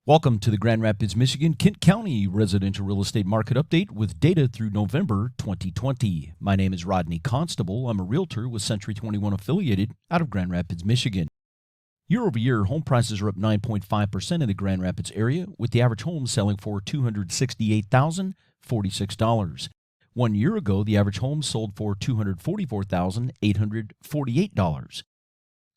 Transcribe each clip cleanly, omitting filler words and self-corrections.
Welcome to the Grand Rapids, Michigan, Kent County Residential Real Estate Market Update with data through November 2020. My name is Rodney Constable. I'm a realtor with Century 21 affiliated out of Grand Rapids, Michigan. Year over year, home prices are up 9.5% in the Grand Rapids area, with the average home selling for $268,046. 1 year ago, the average home sold for $244,848.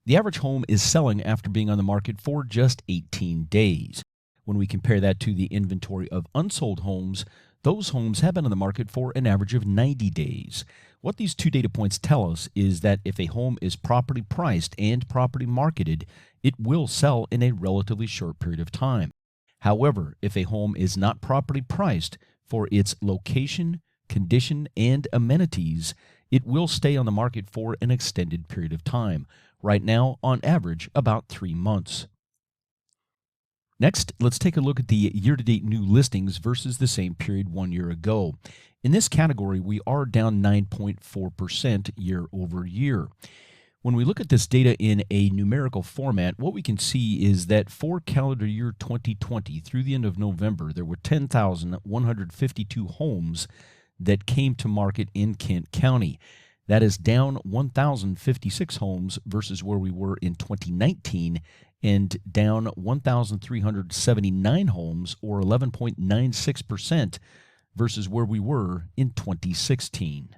The average home is selling after being on the market for just 18 days. When we compare that to the inventory of unsold homes, those homes have been on the market for an average of 90 days. What these two data points tell us is that if a home is properly priced and properly marketed, it will sell in a relatively short period of time. However, if a home is not properly priced for its location, condition, and amenities, it will stay on the market for an extended period of time. Right now, on average, about 3 months. Next, let's take a look at the year-to-date new listings versus the same period 1 year ago. In this category, we are down 9.4% year over year. When we look at this data in a numerical format, what we can see is that for calendar year 2020 through the end of November, there were 10,152 homes that came to market in Kent County. That is down 1,056 homes versus where we were in 2019 and down 1,379 homes, or 11.96% versus where we were in 2016.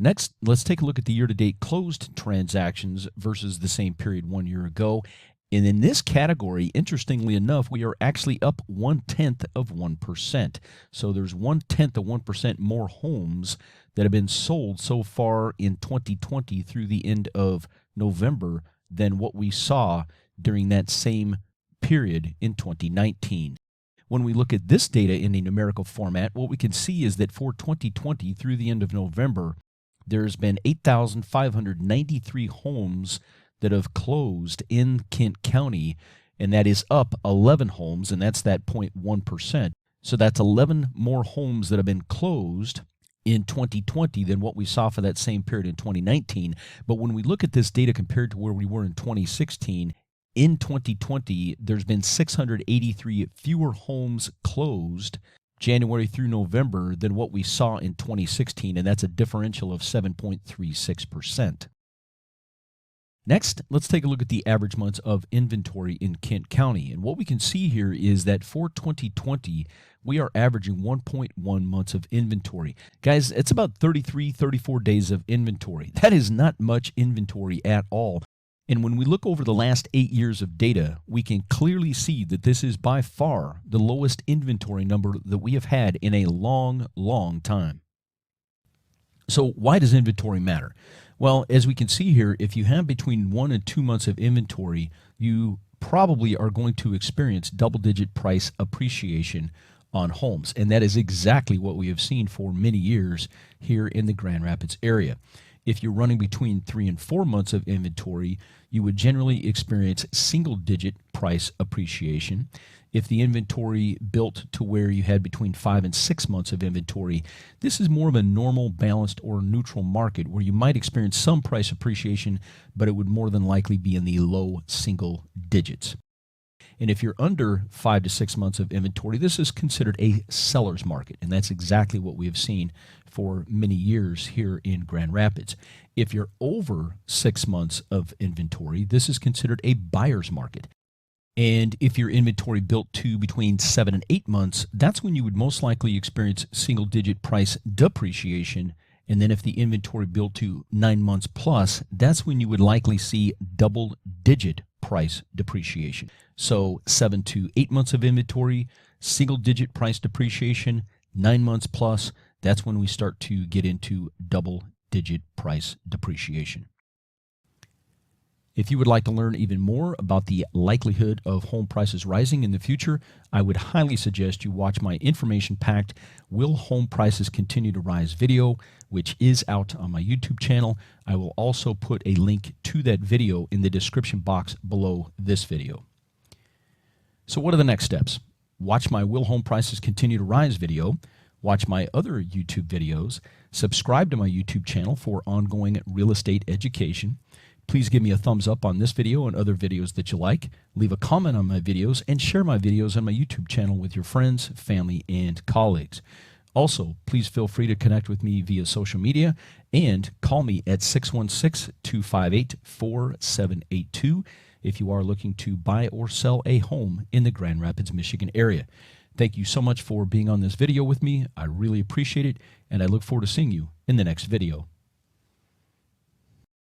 Next, let's take a look at the year-to-date closed transactions versus the same period 1 year ago. And in this category, interestingly enough, we are actually up 0.1%. So there's 0.1% more homes that have been sold so far in 2020 through the end of November than what we saw during that same period in 2019. When we look at this data in a numerical format, what we can see is that for 2020 through the end of November, there's been 8,593 homes that have closed in Kent County, and that is up 11 homes, and that's that 0.1%. So that's 11 more homes that have been closed in 2020 than what we saw for that same period in 2019. But when we look at this data compared to where we were in 2016, in 2020, there's been 683 fewer homes closed January through November than what we saw in 2016, and that's a differential of 7.36%. Next, let's take a look at the average months of inventory in Kent County. And what we can see here is that for 2020, we are averaging 1.1 months of inventory. Guys, it's about 33, 34 days of inventory. That is not much inventory at all. And when we look over the last 8 years of data, we can clearly see that this is by far the lowest inventory number that we have had in a long, long time. So why does inventory matter? Well, as we can see here, if you have between 1 and 2 months of inventory, you probably are going to experience double-digit price appreciation on homes. And that is exactly what we have seen for many years here in the Grand Rapids area. If you're running between 3 and 4 months of inventory, you would generally experience single-digit price appreciation. If the inventory built to where you had between 5 and 6 months of inventory, this is more of a normal, balanced, or neutral market where you might experience some price appreciation, but it would more than likely be in the low single digits. And if you're under 5 to 6 months of inventory, this is considered a seller's market, and that's exactly what we have seen for many years here in Grand Rapids. If you're over 6 months of inventory, this is considered a buyer's market. And if your inventory built to between 7 and 8 months, that's when you would most likely experience single-digit price depreciation. And then if the inventory built to 9 months plus, that's when you would likely see double-digit price depreciation. So 7 to 8 months of inventory, single-digit price depreciation, 9 months plus, that's when we start to get into double-digit price depreciation. If you would like to learn even more about the likelihood of home prices rising in the future, I would highly suggest you watch my information-packed Will Home Prices Continue to Rise video, which is out on my YouTube channel. I will also put a link to that video in the description box below this video. So what are the next steps? Watch my Will Home Prices Continue to Rise video, watch my other YouTube videos, subscribe to my YouTube channel for ongoing real estate education, Please give me a thumbs up on this video and other videos that you like. Leave a comment on my videos and share my videos on my YouTube channel with your friends, family, and colleagues. Also, please feel free to connect with me via social media and call me at 616-258-4782 if you are looking to buy or sell a home in the Grand Rapids, Michigan area. Thank you so much for being on this video with me. I really appreciate it, and I look forward to seeing you in the next video.